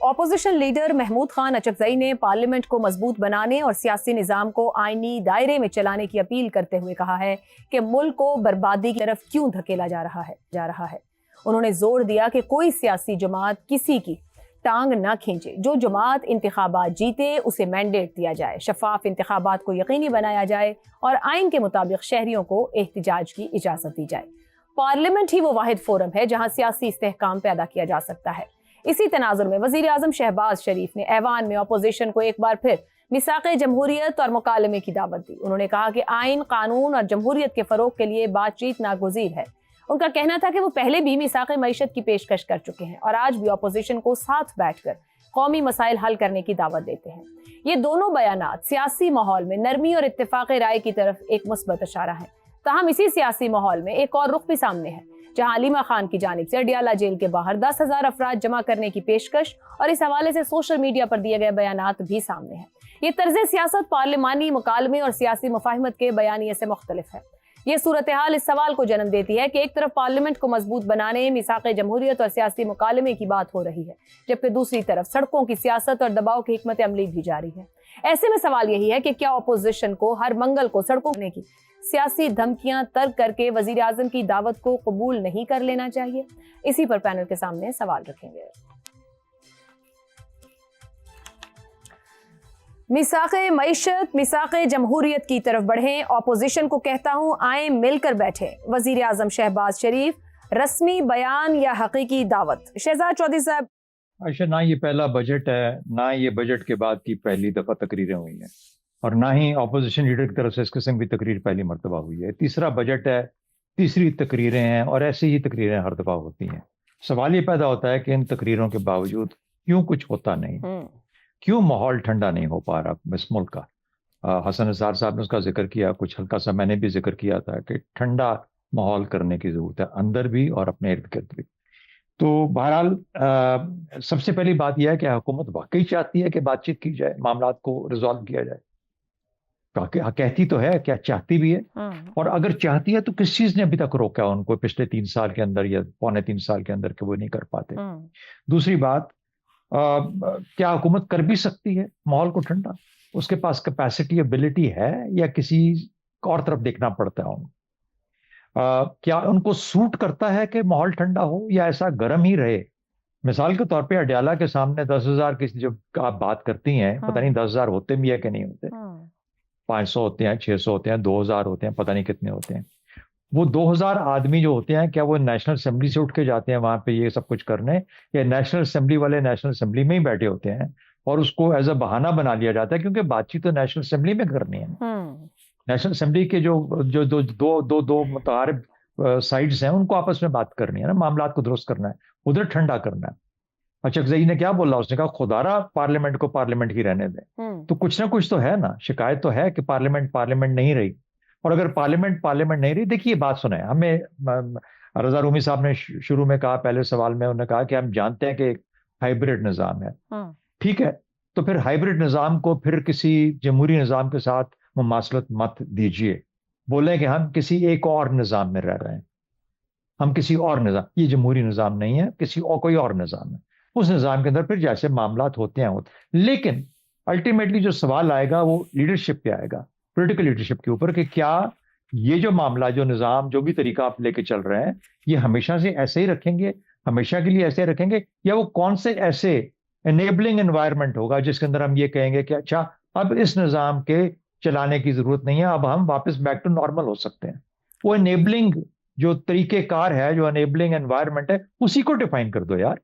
Opposition leader Mahmood Khan Achakzai نے parliament کو مضبوط بنانے اور سیاسی نظام کو آئینی دائرے میں چلانے کی اپیل کرتے ہوئے کہا ہے کہ ملک کو بربادی کی طرف کیوں دھکیلا جا رہا ہے. انہوں نے زور دیا کہ کوئی سیاسی جماعت کسی کی ٹانگ نہ کھینچے. جو جماعت انتخابات جیتے اسے مینڈیٹ دیا جائے, شفاف انتخابات کو یقینی بنایا جائے اور آئین کے مطابق شہریوں کو احتجاج کی اجازت دی جائے. پارلیمنٹ ہی وہ واحد فورم ہے جہاں سیاسی استحکام پیدا کیا جا سکتا ہے. اسی تناظر میں وزیر اعظم شہباز شریف نے ایوان میں اپوزیشن کو ایک بار پھر میثاق جمہوریت اور مکالمے کی دعوت دی. انہوں نے کہا کہ آئین, قانون اور جمہوریت کے فروغ کے لیے بات چیت ناگزیر ہے. ان کا کہنا تھا کہ وہ پہلے بھی میثاق معیشت کی پیشکش کر چکے ہیں اور آج بھی اپوزیشن کو ساتھ بیٹھ کر قومی مسائل حل کرنے کی دعوت دیتے ہیں. یہ دونوں بیانات سیاسی ماحول میں نرمی اور اتفاق رائے کی طرف ایک مثبت اشارہ ہے. تاہم اسی سیاسی ماحول میں ایک اور رخ بھی سامنے ہے, جہاں علیمہ خان کی جانب سے اڈیالہ جیل کے باہر 10,000 افراد جمع کرنے کی پیشکش اور اس حوالے سے سوشل میڈیا پر دیے گئے بیانات بھی سامنے ہیں. یہ طرز سیاست پارلیمانی مکالمے اور سیاسی مفاہمت کے بیانیے سے مختلف ہے. یہ صورتحال اس سوال کو جنم دیتی ہے کہ ایک طرف پارلیمنٹ کو مضبوط بنانے, میثاق جمہوریت اور سیاسی مکالمے کی بات ہو رہی ہے, جبکہ دوسری طرف سڑکوں کی سیاست اور دباؤ کی حکمت عملی بھی جاری ہے. ایسے میں سوال یہی ہے کہ کیا اپوزیشن کو ہر منگل کو سڑکوں کی سیاسی دھمکیاں ترک کر کے وزیر اعظم کی دعوت کو قبول نہیں کر لینا چاہیے؟ اسی پر پینل کے سامنے سوال رکھیں گے. میثاق معیشت, میثاق جمہوریت کی طرف بڑھیں. اپوزیشن کو کہتا ہوں آئیں مل کر بیٹھیں. وزیر اعظم شہباز شریف, رسمی بیان یا حقیقی دعوت؟ شہزاد چودھری صاحب. عائشہ, نہ یہ پہلا بجٹ ہے, نہ یہ بجٹ کے بعد کی پہلی دفعہ تقریریں ہوئی ہیں, اور نہ ہی اپوزیشن لیڈر کی طرف سے اس قسم کی تقریر پہلی مرتبہ ہوئی ہے. تیسرا بجٹ ہے, تیسری تقریریں ہیں, اور ایسی ہی تقریریں ہر دفعہ ہوتی ہیں. سوال یہ پیدا ہوتا ہے کہ ان تقریروں کے باوجود کیوں کچھ ہوتا نہیں, کیوں ماحول ٹھنڈا نہیں ہو پا رہا اس ملک کا. حسن نثار صاحب نے اس کا ذکر کیا, کچھ ہلکا سا میں نے بھی ذکر کیا تھا کہ ٹھنڈا ماحول کرنے کی ضرورت ہے, اندر بھی اور اپنے ارد گرد بھی. تو بہرحال سب سے پہلی بات یہ ہے کہ حکومت واقعی چاہتی ہے کہ بات چیت کی جائے, معاملات کو ریزالو کیا جائے. کہتی تو ہے, کیا چاہتی بھی ہے, اور اگر چاہتی ہے تو کس چیز نے ابھی تک روکا ان کو پچھلے 3 سال کے اندر یا 3.25 سال کے اندر کہ وہ نہیں کر پاتے. دوسری بات, کیا حکومت کر بھی سکتی ہے ماحول کو ٹھنڈا؟ اس کے پاس کیپیسٹی, ایبلٹی ہے, یا کسی اور طرف دیکھنا پڑتا ہے؟ کیا ان کو سوٹ کرتا ہے کہ ماحول ٹھنڈا ہو یا ایسا گرم ہی رہے؟ مثال کے طور پہ اڈیالہ کے سامنے 10,000 کی جب آپ بات کرتی ہیں, پتہ نہیں 10,000 ہوتے بھی ہے کہ نہیں ہوتے, 500 ہوتے ہیں, 600 ہوتے ہیں, 2,000 ہوتے ہیں, پتہ نہیں کتنے ہوتے ہیں. وہ 2,000 آدمی جو ہوتے ہیں, کیا وہ نیشنل اسمبلی سے اٹھ کے جاتے ہیں وہاں پہ یہ سب کچھ کرنے, یا نیشنل اسمبلی والے نیشنل اسمبلی میں ہی بیٹھے ہوتے ہیں اور اس کو ایز اے بہانہ بنا لیا جاتا ہے کیونکہ بات چیت تو نیشنل اسمبلی میں کرنی ہے. نیشنل اسمبلی کے جو دو متعارف سائڈز ہیں ان کو آپس میں بات کرنی ہے نا, معاملات کو درست کرنا ہے, ادھر ٹھنڈا کرنا ہے. اچکزئی نے کیا بولا, اس نے کہا خدارا پارلیمنٹ کو پارلیمنٹ ہی رہنے دیں. تو کچھ نہ کچھ تو ہے نا, شکایت تو ہے کہ پارلیمنٹ نہیں رہی. اور اگر پارلیمنٹ نہیں رہی, دیکھیے بات سنیں, ہمیں رضا رومی صاحب نے شروع میں کہا, پہلے سوال میں انہوں نے کہا کہ ہم جانتے ہیں کہ ایک ہائیبرڈ نظام ہے. ٹھیک ہے, تو پھر ہائیبرڈ نظام کو پھر کسی جمہوری نظام کے ساتھ مماثلت مت دیجیے. بولیں کہ ہم کسی ایک اور نظام میں رہ رہے ہیں, ہم کسی اور نظام, یہ جمہوری نظام نہیں ہے, کوئی اور نظام ہے. اس نظام کے اندر پھر جیسے معاملات ہوتے ہیں لیکن الٹیمیٹلی جو سوال آئے گا وہ لیڈرشپ پہ آئے گا, پولیٹیکل لیڈرشپ کے اوپر, کہ کیا یہ جو معاملہ, جو نظام, جو بھی طریقہ آپ لے کے چل رہے ہیں, یہ ہمیشہ سے ایسے ہی رکھیں گے, ہمیشہ کے لیے ایسے رکھیں گے, یا وہ کون سے ایسے انیبلنگ انوائرمنٹ ہوگا جس کے اندر ہم یہ کہیں گے کہ اچھا اب اس نظام کے چلانے کی ضرورت نہیں ہے, اب ہم واپس بیک ٹو نارمل ہو سکتے ہیں. وہ انیبلنگ جو طریقہ کار ہے, جو انیبلنگ انوائرمنٹ ہے, اسی کو ڈیفائن کر دو یار,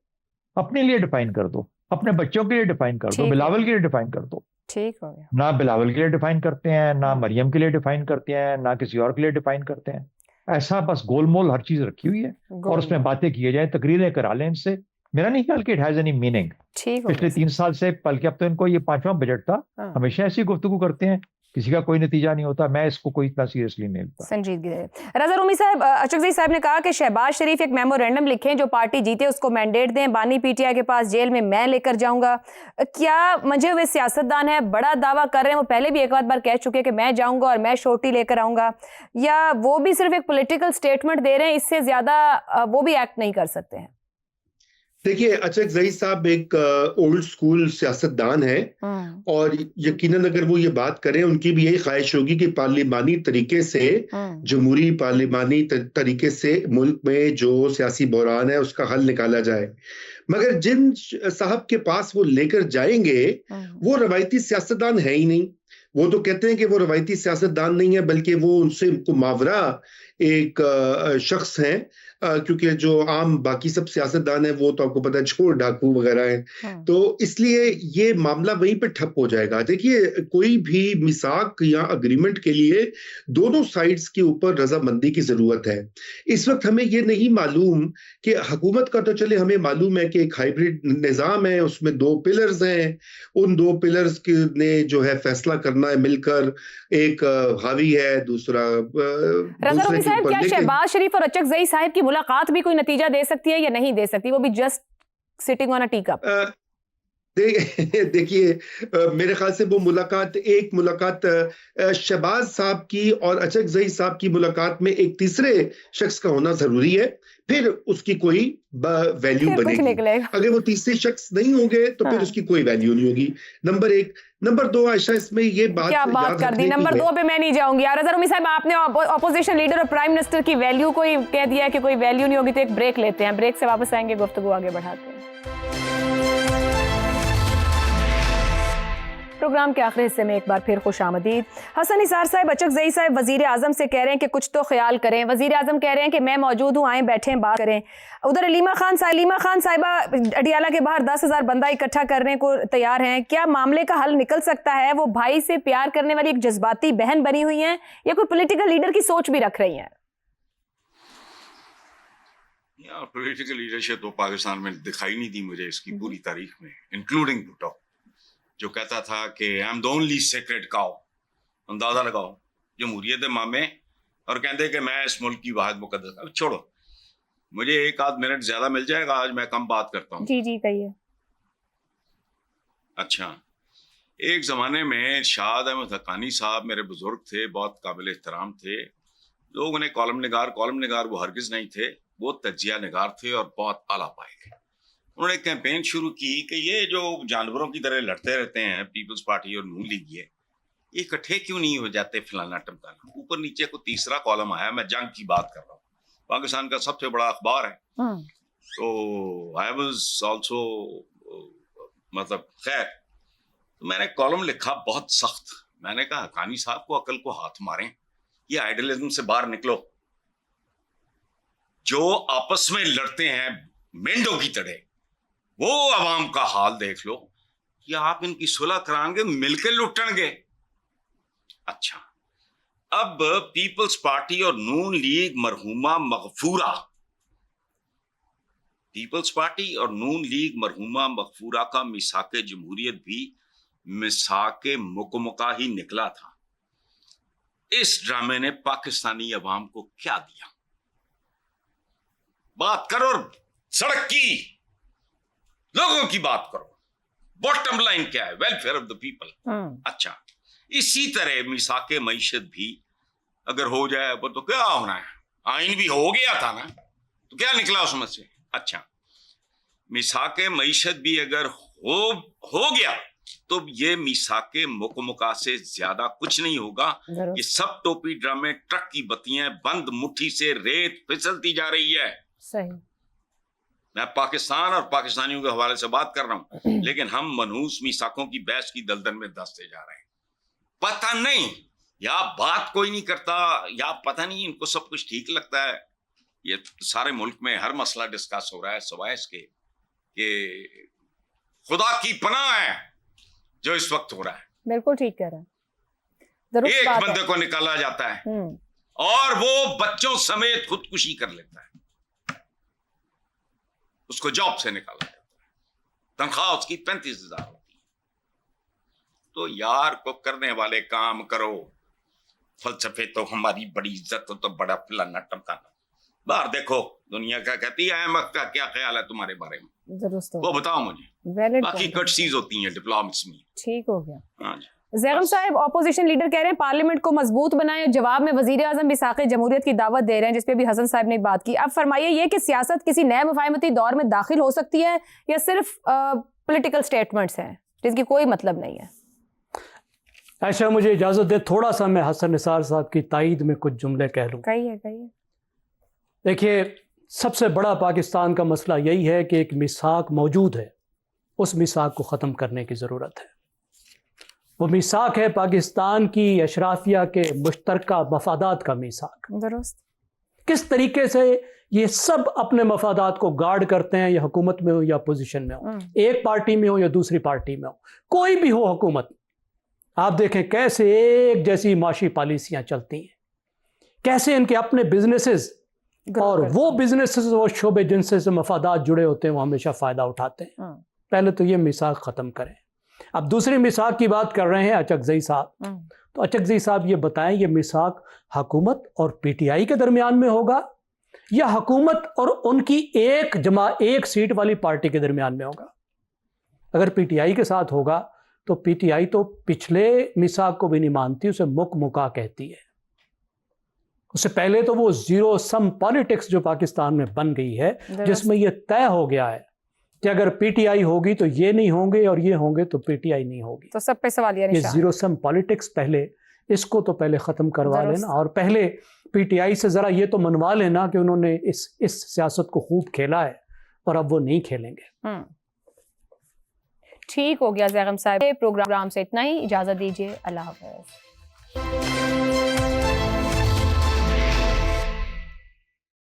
اپنے لیے ڈیفائن کر دو, اپنے بچوں کے لیے ڈیفائن کر دو, بلاول کے لیے ڈیفائن کر دو. ٹھیک ہو گیا. نہ بلاول کے لیے ڈیفائن کرتے ہیں, نہ مریم کے لیے ڈیفائن کرتے ہیں, نہ کسی اور کے لیے ڈیفائن کرتے ہیں. ایسا بس گول مول ہر چیز رکھی ہوئی ہے, اور اس میں باتیں کی جائیں, تقریریں کرا لیں ان سے. میرا نہیں خیال کہ اٹ ہیز اینی میننگ. پچھلے 3 سال سے, بلکہ اب تو ان کو یہ 5واں بجٹ تھا, ہمیشہ ایسی گفتگو کرتے ہیں, کسی کا کوئی نتیجہ نہیں ہوتا. میں اس کو کوئی اتنا سیریسلی نہیں لیتا. سنجیدگی. رضا رومی صاحب, اچکزئی صاحب نے کہا کہ شہباز شریف ایک میمورینڈم لکھیں, جو پارٹی جیتے اس کو مینڈیٹ دیں, بانی پی ٹی آئی کے پاس جیل میں لے کر جاؤں گا. کیا منجھے ہوئے سیاستدان ہے, بڑا دعویٰ کر رہے ہیں, وہ پہلے بھی ایک بار کہہ چکے کہ میں جاؤں گا اور میں شورٹی لے کر آؤں گا, یا وہ بھی صرف ایک پولیٹیکل سٹیٹمنٹ دے رہے ہیں, اس سے زیادہ وہ بھی ایکٹ نہیں کر سکتے ہیں؟ دیکھیے اچک زئی صاحب ایک اولڈ سکول سیاستدان ہیں اور یقیناً اگر وہ یہ بات کریں ان کی بھی یہی خواہش ہوگی کہ پارلیمانی طریقے سے جمہوری پارلیمانی طریقے سے ملک میں جو سیاسی بحران ہے اس کا حل نکالا جائے، مگر جن صاحب کے پاس وہ لے کر جائیں گے وہ روایتی سیاستدان ہے ہی نہیں. وہ تو کہتے ہیں کہ وہ روایتی سیاستدان نہیں ہے بلکہ وہ ان سے ماورا ایک شخص ہیں، کیونکہ جو عام باقی سب سیاستدان ہیں وہ تو آپ کو پتہ ہے چور ڈاکو وغیرہ ہیں، تو اس لیے یہ معاملہ وہیں پہ ٹھپ ہو جائے گا. دیکھیے کوئی بھی میثاق یا اگریمنٹ کے لیے دونوں سائڈز کے اوپر رضامندی کی ضرورت ہے. اس وقت ہمیں یہ نہیں معلوم کہ حکومت کا تو چلے ہمیں معلوم ہے کہ ایک ہائیبرڈ نظام ہے، اس میں 2 پلرز ہیں، ان 2 پلرز نے جو ہے فیصلہ کرنا ہے مل کر، ایک حاوی ہے دوسرا دوسرے کے اوپر. شہباز شریف اور اچک زئی صاحب کی ملاقات بھی کوئی نتیجہ دے سکتی ہے یا نہیں دے سکتی؟ وہ بھی just sitting on A T cup. دیکھیے میرے خیال سے وہ ایک ملاقات شہباز صاحب کی اور اچک زئی صاحب کی ملاقات میں ایک تیسرے شخص کا ہونا ضروری ہے، پھر اس کی کوئی ویلیو بنے گی. اگر وہ تیسرے شخص نہیں ہوں گے تو پھر اس کی کوئی ویلیو نہیں ہوگی. نمبر 1. نمبر 2 عائشہ اس میں یہ بات کیا بات کر دی، نمبر 2 پہ میں نہیں جاؤں گی. یار اظہر امی صاحب آپ نے اپوزیشن لیڈر اور پرائم منسٹر کی ویلیو کو کہہ دیا ہے کہ کوئی ویلیو نہیں ہوگی، تو ایک بریک لیتے ہیں، بریک سے واپس آئیں گے، گفتگو آگے بڑھاتے ہیں. پروگرام کے آخری حصے میں ایک بار پھر خوش آمدید. حسن نثار صاحب اچک زئی صاحب وزیر اعظم سے کہہ رہے ہیں کہ کچھ تو خیال کریں. وزیر اعظم کہہ رہے ہیں کہ میں موجود ہوں، آئیں بیٹھیں بات کریں. ادھر علیمہ خان صاحبہ اڈیالہ کے باہر 10,000 بندہ اکٹھا کرنے کو تیار ہیں. کیا معاملے کا حل نکل سکتا ہے؟ وہ بھائی سے پیار کرنے والی ایک جذباتی بہن بنی ہوئی ہیں یا کوئی پولیٹیکل لیڈر کی سوچ بھی رکھ رہی ہیں؟ پولیٹیکل لیڈرشپ تو پاکستان میں دکھائی نہیں دی مجھے اس کی پوری تاریخ میں، انکلوڈنگ بھٹو جو کہتا تھا کہ I am the only sacred cow. اندازہ لگاؤ جمہوریت مامے اور کہتے کہ میں اس ملک کی واحد مقدس. چھوڑو، مجھے 1 منٹ زیادہ مل جائے گا، آج میں کم بات کرتا ہوں. جی کہیے. اچھا، ایک زمانے میں ارشاد احمد حقانی صاحب میرے بزرگ تھے، بہت قابل احترام تھے. لوگ انہیں کالم نگار وہ ہرگز نہیں تھے، وہ تجزیہ نگار تھے اور بہت اعلیٰ پائے گئے. انہوں نے ایک کیمپین شروع کی کہ یہ جو جانوروں کی طرح لڑتے رہتے ہیں پیپلز پارٹی اور نون لیگ، یہ اکٹھے کیوں نہیں ہو جاتے فلانا ٹمکانا. اوپر نیچے کو تیسرا کالم آیا، میں جنگ کی بات کر رہا ہوں، پاکستان کا سب سے بڑا اخبار ہے. تو آئی واز آلسو مطلب خیر، تو میں نے کالم لکھا بہت سخت. میں نے کہا حقانی صاحب کو عقل کو ہاتھ ماریں، یہ آئیڈیلزم سے باہر نکلو. جو آپس میں لڑتے ہیں مینڈوں کی طرح، وہ عوام کا حال دیکھ لو کہ آپ ان کی صلح کرائیں گے، مل کے لٹیں گے. اچھا، اب پیپلز پارٹی اور نون لیگ مرحومہ مغفورہ، پیپلز پارٹی اور نون لیگ مرحومہ مغفورہ کا میثاق جمہوریت بھی میثاق مکمکہ ہی نکلا تھا. اس ڈرامے نے پاکستانی عوام کو کیا دیا؟ بات کرو سڑک کی، لوگوں کی بات کرو. باٹم لائن کیا ہے؟ Welfare of the people. اچھا، اسی طرح میثاق معیشت بھی اگر ہو جائے تو کیا ہونا ہے؟ آئین بھی ہو گیا تھا نا، تو کیا نکلا اس میں سے؟ اچھا، میثاق معیشت بھی اگر ہو گیا تو یہ میثاق مکمکہ سے زیادہ کچھ نہیں ہوگا. یہ سب ٹوپی ڈرامے، ٹرک کی بتیاں بند، مٹھی سے ریت پھسلتی جا رہی ہے. صحیح. میں پاکستان اور پاکستانیوں کے حوالے سے بات کر رہا ہوں، لیکن ہم منحوس میثاقوں کی بحث کی دلدل میں دھنستے جا رہے ہیں. پتہ نہیں، یا بات کوئی نہیں کرتا، یا پتہ نہیں ان کو سب کچھ ٹھیک لگتا ہے. یہ سارے ملک میں ہر مسئلہ ڈسکس ہو رہا ہے سوائے اس کے کہ خدا کی پناہ ہے جو اس وقت ہو رہا ہے. بالکل ٹھیک کہہ رہے ہیں. ایک بندے کو نکالا جاتا ہے اور وہ بچوں سمیت خودکشی کر لیتا ہے، اس کو جاب سے نکالا جاتا ہے، تنخواہ اس کی 35,000 ہوتی ہے. تو یار کو کرنے والے کام کرو. فلسفے تو ہماری بڑی عزت ہو تو بڑا فلانا ٹمکانا. باہر دیکھو دنیا کیا کہتی ہے، IMF کا کیا خیال ہے تمہارے بارے میں، وہ بتاؤ مجھے. باقی کٹسیز ہوتی ہیں ڈپلومیسی میں. ٹھیک ہو گیا. ہاں جی. زیغم صاحب، اپوزیشن لیڈر کہہ رہے ہیں پارلیمنٹ کو مضبوط بنائیں، جواب میں وزیر اعظم میثاق جمہوریت کی دعوت دے رہے ہیں، جس پہ بھی حسن صاحب نے بات کی. اب فرمائیے یہ کہ سیاست کسی نئے مفاہمتی دور میں داخل ہو سکتی ہے یا صرف پولیٹیکل سٹیٹمنٹس ہیں جس کی کوئی مطلب نہیں ہے؟ عائشہ مجھے اجازت دے تھوڑا سا میں حسن نثار صاحب کی تائید میں کچھ جملے کہہ لوں. کہیے. دیکھیے، سب سے بڑا پاکستان کا مسئلہ یہی ہے کہ ایک میثاق موجود ہے، اس میثاق کو ختم کرنے کی ضرورت ہے. وہ میثاق ہے پاکستان کی اشرافیہ کے مشترکہ مفادات کا میثاق. درست. کس طریقے سے یہ سب اپنے مفادات کو گارڈ کرتے ہیں، یا حکومت میں ہو یا اپوزیشن میں ہو، ایک پارٹی میں ہو یا دوسری پارٹی میں ہو، کوئی بھی ہو حکومت. آپ دیکھیں کیسے ایک جیسی معاشی پالیسیاں چلتی ہیں، کیسے ان کے اپنے بزنسز اور وہ بزنسز اور شعبے جن سے مفادات جڑے ہوتے ہیں وہ ہمیشہ فائدہ اٹھاتے ہیں. پہلے تو یہ میثاق ختم کریں. اب دوسری میثاق کی بات کر رہے ہیں اچکزئی صاحب، تو اچکزئی صاحب یہ بتائیں یہ میثاق حکومت اور پی ٹی آئی کے درمیان میں ہوگا یا حکومت اور ان کی ایک سیٹ والی پارٹی کے درمیان میں ہوگا؟ اگر پی ٹی آئی کے ساتھ ہوگا تو پی ٹی آئی تو پچھلے میثاق کو بھی نہیں مانتی، اسے مکا کہتی ہے. اس سے پہلے تو وہ زیرو سم پالیٹکس جو پاکستان میں بن گئی ہے، جس میں یہ طے ہو گیا ہے کہ اگر پی ٹی آئی ہوگی تو یہ نہیں ہوں گے اور یہ ہوں گے تو پی ٹی آئی نہیں ہوگی. تو سب پہ سوالیہ نشان. یہ زیرو سم پالیٹکس پہلے اس کو تو پہلے ختم کروا لینا، اور پہلے پی ٹی آئی سے ذرا یہ تو منوا لینا کہ انہوں نے اس سیاست کو خوب کھیلا ہے اور اب وہ نہیں کھیلیں گے. ٹھیک ہو گیا زیغم صاحب، پروگرام سے اتنا ہی، اجازت دیجیے، اللہ حافظ.